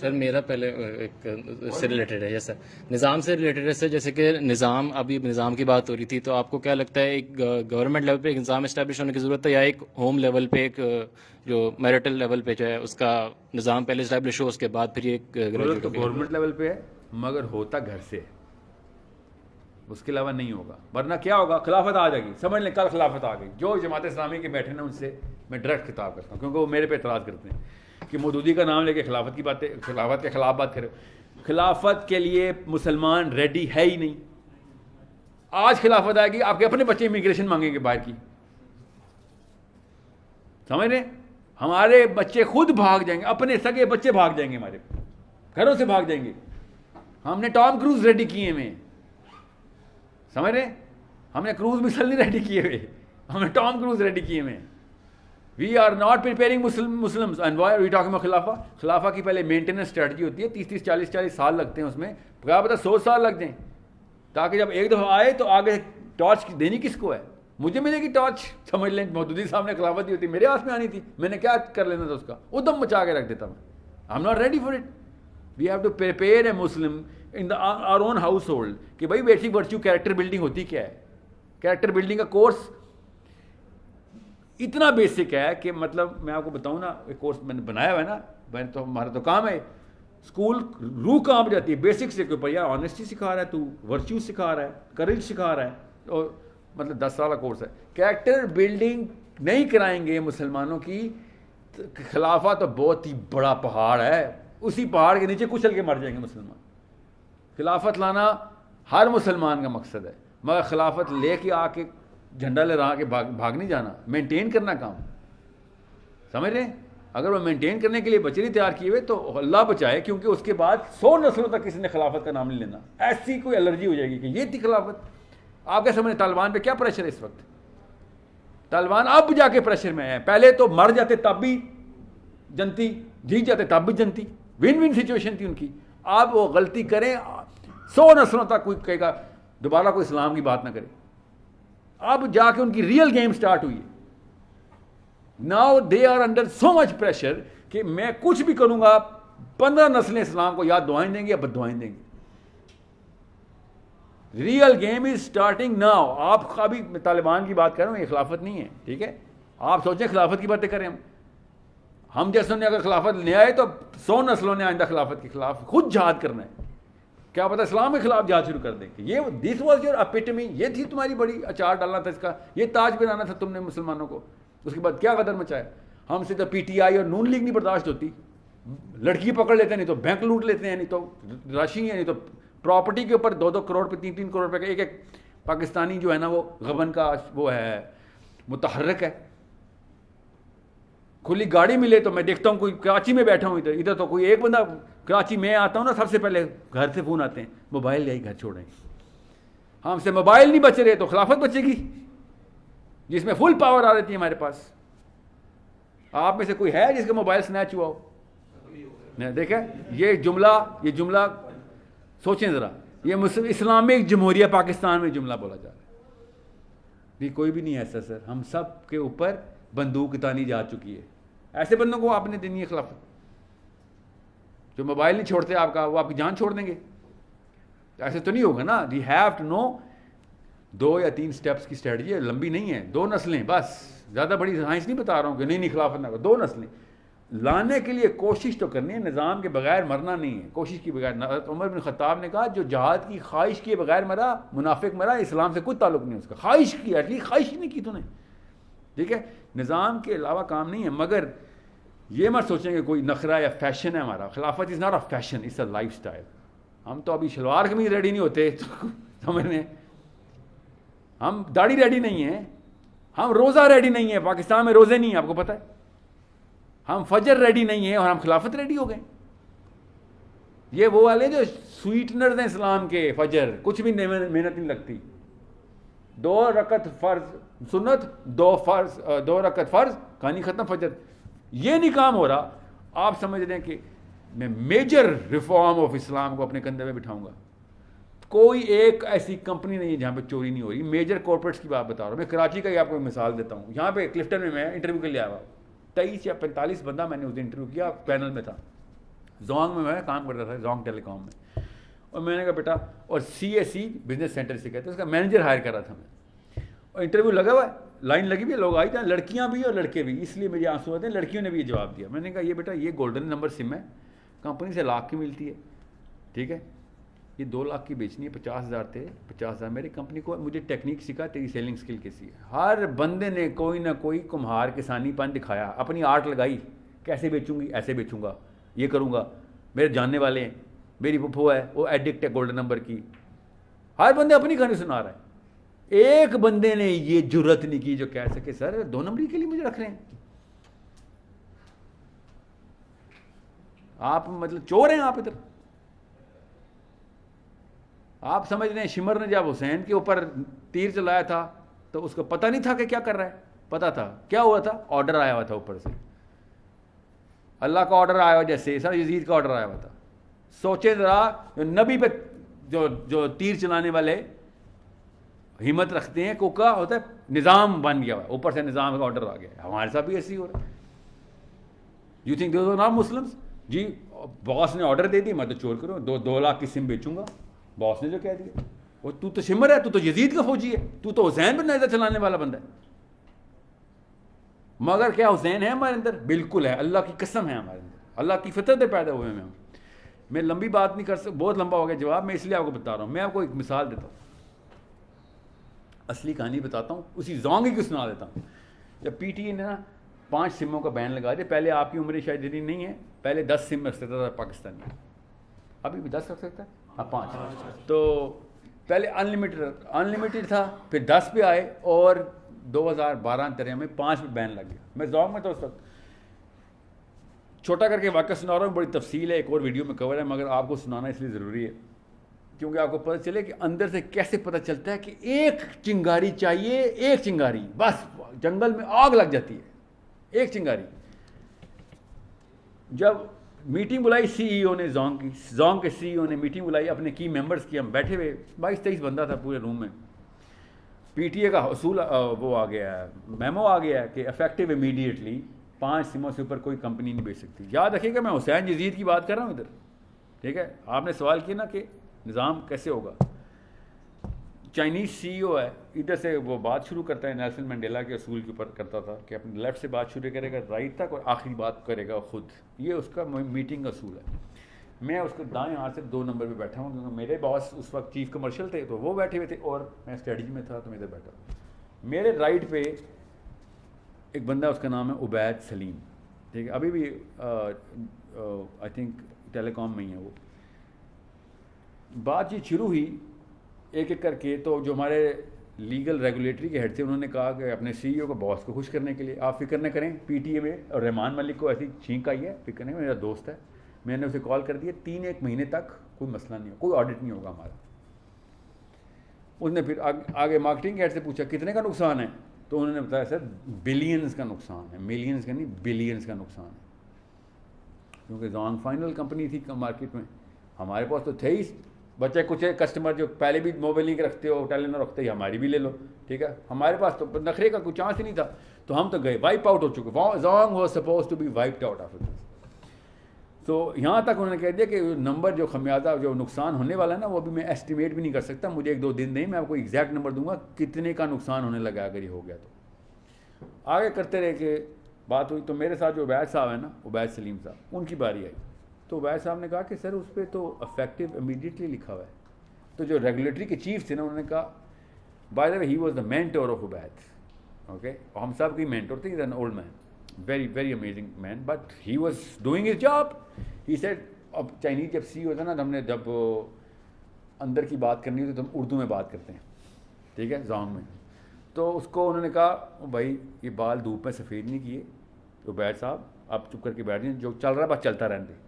سر میرا پہلے ایک سے ریلیٹڈ ہے، یس سر، نظام سے ریلیٹڈ ہے سر. جیسے کہ نظام، ابھی نظام کی بات ہو رہی تھی، تو آپ کو کیا لگتا ہے ایک گورنمنٹ لیول پہ ایک نظام اسٹیبلش ہونے کی ضرورت ہے، یا ایک ہوم لیول پہ ایک جو میرٹل لیول پہ جو ہے اس کا نظام پہلے اسٹیبلش ہو، اس کے بعد پھر یہ ضرورت تو گریجویٹ گورنمنٹ لیول پہ ہے، مگر ہوتا گھر سے، اس کے علاوہ نہیں ہوگا. ورنہ کیا ہوگا، خلافت آ جائے گی. سمجھ لیں کل خلافت آ گئی. جو جماعت اسلامی کے بیٹھے نا ان سے میں ڈائریکٹ خطاب کرتا ہوں، کیونکہ وہ میرے پہ اعتراض کرتے ہیں کہ مودودی کا نام لے کے خلافت کی باتیں، خلافت کے خلاف بات کرے. خلافت کے لیے مسلمان ریڈی ہے ہی نہیں. آج خلافت آئے گی، آپ کے اپنے بچے امیگریشن مانگیں گے باہر کی. سمجھ رہے ہیں؟ ہمارے بچے خود بھاگ جائیں گے، اپنے سگے بچے بھاگ جائیں گے، ہمارے گھروں سے بھاگ جائیں گے. ہم نے ٹام کروز ریڈی کیے ہوئے ہیں. سمجھ رہے ہیں؟ ہم نے کروز مسل نہیں ریڈی کیے ہوئے، ہم نے ٹام کروز ریڈی کیے ہوئے ہیں. We are not preparing Muslims and why are we talking about خلافہ. خلافہ کی پہلے مینٹیننس اسٹریٹجی ہوتی ہے، 30 40 سال لگتے ہیں اس میں. کیا پتا 100 سال لگ جائیں، تاکہ جب ایک دفعہ آئے تو آگے ٹارچ دینی کس کو ہے؟ مجھے ملے گی ٹارچ. سمجھ لیں مودودی صاحب نے خلافت دی ہوتی، میرے ہاتھ میں آنی تھی، میں نے کیا کر لینا تھا، اس کا ادم مچا کے رکھ دیتا میں. I am not ready for it. We have to prepare a Muslim in our own household کہ بھائی بیسک ورچو کیریکٹر بلڈنگ ہوتی کیا ہے. کیریکٹر بلڈنگ کا کورس اتنا بیسک ہے کہ مطلب میں آپ کو بتاؤں نا، ایک کورس میں نے بنایا ہوا ہے نا، میں تو ہمارا تو کام ہے، اسکول روح کانپ جاتی ہے بیسک سے. کوئی یار آنیسٹی سکھا رہا ہے، تو ورچو سکھا رہا ہے، کریج سکھا رہا ہے، اور مطلب 10 سال کا کورس ہے. کیریکٹر بلڈنگ نہیں کرائیں گے مسلمانوں کی. خلافت تو بہت ہی بڑا پہاڑ ہے، اسی پہاڑ کے نیچے کچل کے مر جائیں گے مسلمان. خلافت لانا ہر مسلمان کا مقصد ہے، مگر خلافت لے کے آ کے جھنڈا لہرا کے بھاگ نہیں جانا، مینٹین کرنا کام. سمجھ رہے ہیں؟ اگر وہ مینٹین کرنے کے لیے بچے نہیں تیار کیے ہوئے تو اللہ بچائے، کیونکہ اس کے بعد 100 نسلوں تک کسی نے خلافت کا نام نہیں لینا. ایسی کوئی الرجی ہو جائے گی کہ یہ تھی خلافت. آپ کیا سمجھیں طالبان پہ کیا پریشر ہے اس وقت؟ طالبان اب جا کے پریشر میں ہے. پہلے تو مر جاتے تب بھی جنتی، جیت جاتے تب بھی جنتی. ون ون سچویشن تھی ان کی. آپ وہ غلطی کریں، 100 نسلوں تک کوئی کہے گا دوبارہ کوئی اسلام کی بات نہ کرے. اب جا کے ان کی ریئل گیم سٹارٹ ہوئی ہے. Now they are under so much pressure کہ میں کچھ بھی کروں گا 15 نسلیں اسلام کو یا دعائیں دیں گے یا بد دعائیں دیں گے. Real game is starting now. آپ ابھی طالبان کی بات کر رہا ہوں، یہ خلافت نہیں ہے، ٹھیک ہے؟ آپ سوچیں خلافت کی باتیں کریں. ہم جیسے نے اگر خلافت لے آئے تو 100 نسلوں نے آئندہ خلافت کے خلاف خود جہاد کرنا ہے. کیا پتہ اسلام کے خلاف جہاد شروع کر دیں کہ یہ دس واز یور اپیٹمی، یہ تھی تمہاری بڑی اچار ڈالنا تھا، اس کا یہ تاج پہنانا تھا تم نے مسلمانوں کو. اس کے بعد کیا قدر مچایا. ہم سے تو پی ٹی آئی اور نون لیگ نہیں برداشت ہوتی. لڑکی پکڑ لیتے ہیں، نہیں تو بینک لوٹ لیتے ہیں، نہیں تو راشی ہے، نہیں تو پراپرٹی کے اوپر 2 کروڑ پہ 3 کروڑ پہ ایک پاکستانی جو ہے نا وہ غبن کا وہ ہے، متحرک ہے. کھلی گاڑی ملے تو میں دیکھتا ہوں کوئی کراچی میں بیٹھا ہوں، ادھر تو کوئی ایک بندہ کراچی میں آتا ہوں نا، سب سے پہلے گھر سے فون آتے ہیں موبائل لے گھر چھوڑیں. ہم سے موبائل نہیں بچ رہے تو خلافت بچے گی جس میں فل پاور آ رہی تھی ہمارے پاس. آپ میں سے کوئی ہے جس کا موبائل سنیچ ہوا ہو؟ دیکھیں یہ جملہ سوچیں ذرا، یہ اسلامک جمہوریہ پاکستان میں جملہ بولا جا رہا ہے. کوئی بھی نہیں ایسا سر. ہم سب کے اوپر بندوق تانی جا چکی ہے. ایسے بندوں کو آپ نے دینی ہے خلافت جو موبائل نہیں چھوڑتے آپ کا، وہ آپ کی جان چھوڑ دیں گے؟ ایسے تو نہیں ہوگا نا. وی ہیو ٹو نو 2 یا 3 سٹیپس کی اسٹریٹجی ہے، لمبی نہیں ہے. 2 نسلیں بس، زیادہ بڑی سائنس نہیں بتا رہا ہوں کہ نہیں خلافت نہ کرو. 2 نسلیں لانے کے لیے کوشش تو کرنی ہے. نظام کے بغیر مرنا نہیں ہے، کوشش کی بغیر. عمر بن خطاب نے کہا جو جہاد کی خواہش کیے بغیر مرا منافق مرا، اسلام سے کوئی تعلق نہیں اس کا. خواہش کی، ایٹ لیسٹ خواہش نہیں کی تو نے، ٹھیک ہے؟ نظام کے علاوہ کام نہیں ہے. مگر یہ مت سوچیں کہ کوئی نخرہ یا فیشن ہے ہمارا. خلافت is not a fashion, it's a lifestyle. ہم تو ابھی شلوار قمیض ریڈی نہیں ہوتے سمجھنے، ہم داڑھی ریڈی نہیں ہیں، ہم روزہ ریڈی نہیں ہیں. پاکستان میں روزے نہیں ہیں، آپ کو پتہ ہے. ہم فجر ریڈی نہیں ہیں اور ہم خلافت ریڈی ہو گئے. یہ وہ والے جو سویٹنرز ہیں اسلام کے. فجر کچھ بھی محنت نہیں لگتی. 2 رکعت فرض سنت، 2 رکعت فرض، کہانی ختم. فجر یہ نہیں کام ہو رہا. آپ سمجھ رہے ہیں کہ میں میجر ریفارم آف اسلام کو اپنے کندھے میں بٹھاؤں گا. کوئی ایک ایسی کمپنی نہیں ہے جہاں پہ چوری نہیں ہو رہی. میجر کارپوریٹس کی بات بتا رہا ہوں میں. کراچی کا ہی آپ کو مثال دیتا ہوں. یہاں پہ کلفٹن میں انٹرویو کے لیے آیا ہوا، 23 یا 45 بندہ میں نے اس دن انٹرویو کیا، پینل میں تھا. زونگ میں کام کرتا تھا، زونگ ٹیلی کام میں، اور میں نے کہا بیٹا، اور CSE بزنس سینٹر سے کہتے ہیں، اس کا مینیجر ہائر کرا تھا میں، اور انٹرویو لگا ہوا ہے، لائن لگی ہوئی ہے، لوگ آئی تھے، لڑکیاں بھی اور لڑکے بھی، اس لیے مجھے آنسو آتے ہیں، لڑکیوں نے بھی یہ جواب دیا. میں نے کہا یہ بیٹا یہ گولڈن نمبر سم ہے، کمپنی سے لاکھ کی ملتی ہے، ٹھیک ہے، یہ 2 لاکھ کی بیچنی ہے، 50,000 تھے، 50,000 میری کمپنی کو، مجھے ٹیکنیک سکھا، تیری سیلنگ اسکل کیسی ہے. ہر بندے نے کوئی نہ کوئی کمہار کسانی پن دکھایا، اپنی آرٹ لگائی، کیسے بیچوں گی، ایسے بیچوں گا، یہ کروں گا، میرے جاننے والے ہیں، میری پھپھو ہے وہ ایڈکٹ ہے گولڈن نمبر کی. ہر بندے اپنی کہانی سنا رہا ہے. ایک بندے نے یہ جرت نہیں کی جو کہہ سکے سر 2 نمبری کے لیے مجھے رکھ رہے ہیں آپ، مطلب چور ہیں آپ. ادھر آپ سمجھ رہے ہیں شمر نے جب حسین کے اوپر تیر چلایا تھا تو اس کو پتہ نہیں تھا کہ کیا کر رہا ہے، پتہ تھا. کیا ہوا تھا؟ آرڈر آیا ہوا تھا اوپر سے، اللہ کا آرڈر آیا ہوا، جیسے سر یزید کا آرڈر آیا ہوا تھا. سوچے ذرا، نبی پہ جو تیر چلانے والے ہمت رکھتے ہیں، کو کا ہوتا ہے نظام بن گیا ہوا، اوپر سے نظام کا آرڈر آ گیا. ہمارے ساتھ بھی ایسے ہی ہو رہا ہے. You think those are not Muslims? جی باس نے آرڈر دے دی، میں تو چور کروں، 2 لاکھ کی سم بیچوں گا، باس نے جو کہہ دیا. وہ تو شمر ہے، تو یزید کا فوجی ہے، تو حسین بن نیزہ چلانے والا بندہ ہے. مگر کیا حسین ہے ہمارے اندر؟ بالکل ہے، اللہ کی قسم ہے ہمارے اندر، اللہ کی فطرت پیدا ہوئے میں. میں لمبی بات نہیں کر سکتا، بہت لمبا ہو گیا جواب، میں اس لیے آپ کو بتا رہا ہوں. میں آپ کو ایک مثال دیتا ہوں، اصلی کہانی بتاتا ہوں، اسی زونگ کی سنا دیتا ہوں. جب PTI نے نا 5 سموں کا بین لگا دیا، پہلے آپ کی عمریں شاید اتنی نہیں ہے، پہلے 10 سم رکھ سکتا تھا پاکستانی، ابھی بھی 10 رکھ سکتا ہے، اب 5. تو پہلے انلمیٹڈ تھا، پھر 10 پہ آئے، اور 2012-13 میں 5 پہ بین لگ گیا. میں زونگ میں تو اس وقت چھوٹا کر کے واقعہ سنا رہا ہوں، بڑی تفصیل ہے، ایک اور ویڈیو میں کور ہے، مگر آپ کو سنانا اس لیے ضروری ہے کیونکہ آپ کو پتہ چلے کہ اندر سے کیسے پتہ چلتا ہے کہ ایک چنگاری چاہیے، ایک چنگاری بس، جنگل میں آگ لگ جاتی ہے، ایک چنگاری. جب میٹنگ بلائی CEO نے، زونگ کے CEO نے میٹنگ بلائی اپنے کی ممبرز کی، ہم بیٹھے ہوئے 22-23 بندہ تھا پورے روم میں. PTA کا حصول وہ آ گیا ہے، میمو آ گیا ہے کہ افیکٹو امیڈیٹلی 5 سموں سے اوپر کوئی کمپنی نہیں بیچ سکتی. یاد رکھیے گا میں حسین یزید کی بات کر رہا ہوں ادھر، ٹھیک ہے. آپ نے سوال کیا نا کہ نظام کیسے ہوگا. چائنیز CEO ہے، ادھر سے وہ بات شروع کرتا ہے، نیلسن منڈیلا کے اصول کے اوپر کرتا تھا کہ اپنے لیفٹ سے بات شروع کرے گا رائٹ تک، اور آخری بات کرے گا خود. یہ اس کا میٹنگ کا اصول ہے. میں اس کو دائیں ہاتھ سے 2 نمبر پہ بیٹھا ہوں، کیونکہ میرے باس اس وقت چیف کمرشل تھے تو وہ بیٹھے ہوئے تھے، اور میں اسٹریٹجی میں تھا تو میں ادھر بیٹھا. میرے رائٹ پہ ایک بندہ، اس کا نام ہے عبید سلیم، ٹھیک ہے، ابھی بھی آئی تھنک ٹیلی کام میں ہی ہے وہ. بات یہ شروع ہوئی ایک ایک کر کے، تو جو ہمارے لیگل ریگولیٹری کے ہیڈ تھے انہوں نے کہا کہ اپنے CEO کو، باس کو خوش کرنے کے لیے آپ فکر نہ کریں، PTA میں اور رحمان ملک کو ایسی چھینک آئی ہے، فکر نہیں، میرا دوست ہے. میں نے اسے کال کر دیا، 3-1 مہینے تک کوئی مسئلہ نہیں ہو، کوئی آڈٹ نہیں ہوگا ہمارا. اس نے پھر آگے مارکیٹنگ ہیڈ سے پوچھا کتنے کا نقصان ہے، تو انہوں نے بتایا سر بلینز کا نقصان ہے، ملینز کا نہیں، بلینز کا نقصان ہے. کیونکہ زونگ فائنل کمپنی تھی مارکیٹ میں، ہمارے پاس تو تھے ہی بچے کچھ کسٹمر جو پہلے بھی موبائل لنک رکھتے ہو، ٹیلینر رکھتے ہی، ہماری بھی لے لو، ٹھیک ہے. ہمارے پاس تو نخرے کا کوئی چانس ہی نہیں تھا، تو ہم تو گئے، وائپ آؤٹ ہو چکے. Zong was supposed to be wiped out of it. تو یہاں تک انہوں نے کہہ دیا کہ نمبر جو خمیازہ جو نقصان ہونے والا ہے نا، وہ بھی میں ایسٹیمیٹ بھی نہیں کر سکتا، مجھے 1-2 دن نہیں، میں آپ کو ایگزیکٹ نمبر دوں گا کتنے کا نقصان ہونے لگا اگر یہ ہو گیا. تو آگے کرتے رہے کہ بات ہوئی. تو میرے ساتھ جو عبید صاحب ہیں نا، عبید سلیم صاحب، ان کی باری آئی. تو عبید صاحب نے کہا کہ سر اس پہ تو افیکٹو امیڈیٹلی لکھا ہوا ہے. تو جو ریگولیٹری کے چیف تھے نا، انہوں نے کہا by the way he was the mentor of Ubaid, okay, ہم سب کی مینٹور تھے. Is an old man, very very amazing man, but he was doing his job. He said, اب چائنیز جب CEO تھا نا، ہم نے جب اندر کی بات کرنی ہوتی تو ہم اردو میں بات کرتے ہیں، ٹھیک ہے، زونگ میں. تو اس کو انہوں نے کہا بھائی یہ بال دھوپ میں سفید نہیں کیے، تو عبید صاحب آپ چپ کر کے بیٹھ جائیں، جو چل رہا ہے بس چلتا رہنے دیں.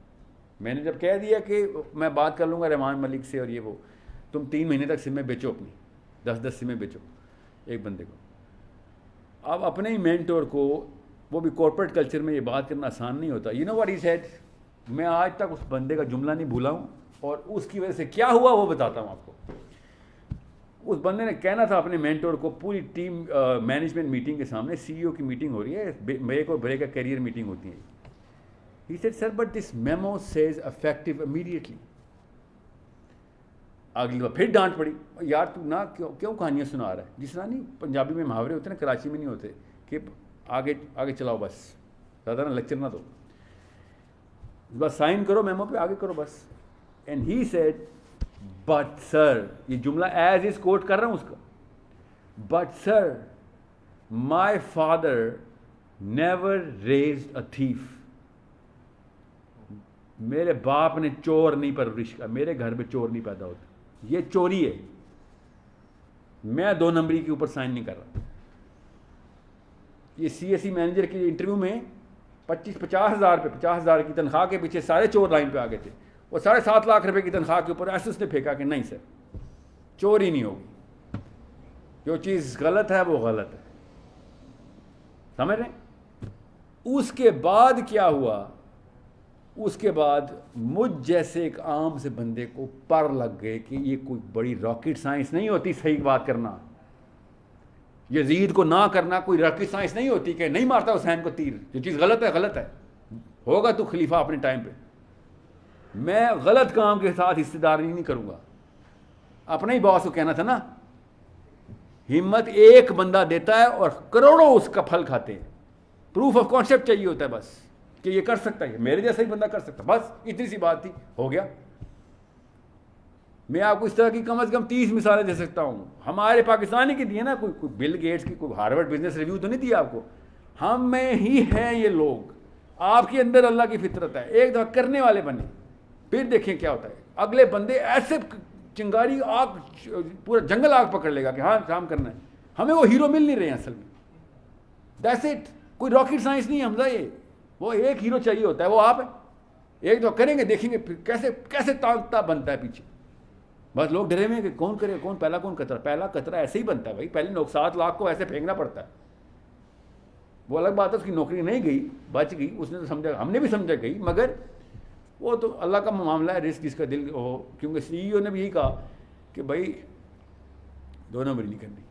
میں نے جب کہہ دیا کہ میں بات کر لوں گا رحمان ملک سے، اور یہ وہ، تم 3 مہینے تک سمیں بیچو، اپنی 10 سمیں بیچو ایک بندے کو. اب اپنے ہی مینٹور کو، وہ بھی کارپوریٹ کلچر میں یہ بات کرنا آسان نہیں ہوتا. You know what he said, میں آج تک اس بندے کا جملہ نہیں بھولا ہوں، اور اس کی وجہ سے کیا ہوا وہ بتاتا ہوں آپ کو. اس بندے نے کہنا تھا اپنے مینٹور کو، پوری ٹیم مینجمنٹ میٹنگ کے سامنے، CEO کی میٹنگ ہو رہی ہے، میرے کو بریک کا کیریئر میٹنگ ہوتی ہے. He said, sir, but this memo says effective immediately. اگلی بار پھر ڈانٹ پڑی, یار تو نہ کیوں کہانیاں سنا رہا ہے, جس طرح نہیں پنجابی میں محاورے ہوتے ہیں نا, کراچی میں نہیں ہوتے کہ آگے چلاؤ بس, زیادہ نا لیکچر نہ دو, بس سائن کرو میمو پہ, آگے کرو بس. And he said but sir, یہ جملہ ایز از کوٹ کر رہا ہوں اس کا, but sir my father never raised اے تھیف, میرے باپ نے چور نہیں پرورش کا, میرے گھر میں چور نہیں پیدا ہوتے, یہ چوری ہے, میں 2 نمبری کے اوپر سائن نہیں کر رہا. یہ سی ایس سی مینیجر کے انٹرویو میں 50,000 پہ 50,000 کی تنخواہ کے پیچھے سارے چور لائن پہ آ گئے تھے, وہ 7.5 لاکھ روپے کی تنخواہ کے اوپر ایسے اس نے پھینکا کہ نہیں سر چوری نہیں ہوگی, جو چیز غلط ہے وہ غلط ہے, سمجھ رہے ہیں. اس کے بعد کیا ہوا, اس کے بعد مجھ جیسے ایک عام سے بندے کو پر لگ گئے کہ یہ کوئی بڑی راکٹ سائنس نہیں ہوتی صحیح بات کرنا, یزید کو نہ کرنا کوئی راکٹ سائنس نہیں ہوتی کہ نہیں مارتا حسین کو تیر, جو چیز غلط ہے غلط ہے, ہوگا تو خلیفہ اپنے ٹائم پہ, میں غلط کام کے ساتھ حصے داری نہیں کروں گا. اپنے ہی باس کو کہنا تھا نا, ہمت ایک بندہ دیتا ہے اور کروڑوں اس کا پھل کھاتے ہیں, پروف آف کانسیپٹ چاہیے ہوتا ہے بس کہ یہ کر سکتا ہے, میرے جیسا ہی بندہ کر سکتا ہے, بس اتنی سی بات تھی, ہو گیا. میں آپ کو اس طرح کی کم از کم 30 مثالیں دے سکتا ہوں, ہمارے پاکستانی کی دی ہے نا, کوئی بل گیٹس کی, کوئی ہارورڈ بزنس ریویو تو نہیں دیا آپ کو, ہم میں ہی ہیں یہ لوگ. آپ کے اندر اللہ کی فطرت ہے, ایک دفعہ کرنے والے بنے, پھر دیکھیں کیا ہوتا ہے. اگلے بندے ایسے چنگاری آگ, پورا جنگل آگ پکڑ لے گا کہ ہاں کام کرنا ہے. ہمیں وہ ہیرو مل نہیں رہے ہیں اصل میں, دیٹس اٹ. کوئی راکٹ سائنس نہیں ہے حمزہ, یہ وہ ایک ہیرو چاہیے ہوتا ہے, وہ آپ ہے. ایک دفعہ کریں گے, دیکھیں گے پھر کیسے تانتا بنتا ہے پیچھے. بس لوگ ڈرے ہوئے ہیں کہ کون کرے, کون پہلا کون قطرہ. پہلا قطرہ ایسے ہی بنتا ہے بھائی, پہلے 7 لاکھ کو ایسے پھینکنا پڑتا ہے. وہ الگ بات ہے, اس کی نوکری نہیں گئی, بچ گئی, اس نے تو سمجھا, ہم نے بھی سمجھا گئی, مگر وہ تو اللہ کا معاملہ ہے, رسک جس کا دل ہو. کیونکہ CEO نے بھی یہی کہا کہ بھائی 2 نمبری نہیں کرنی,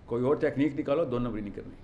کوئی اور ٹیکنیک نکالو, 2 نمبری نہیں کرنی.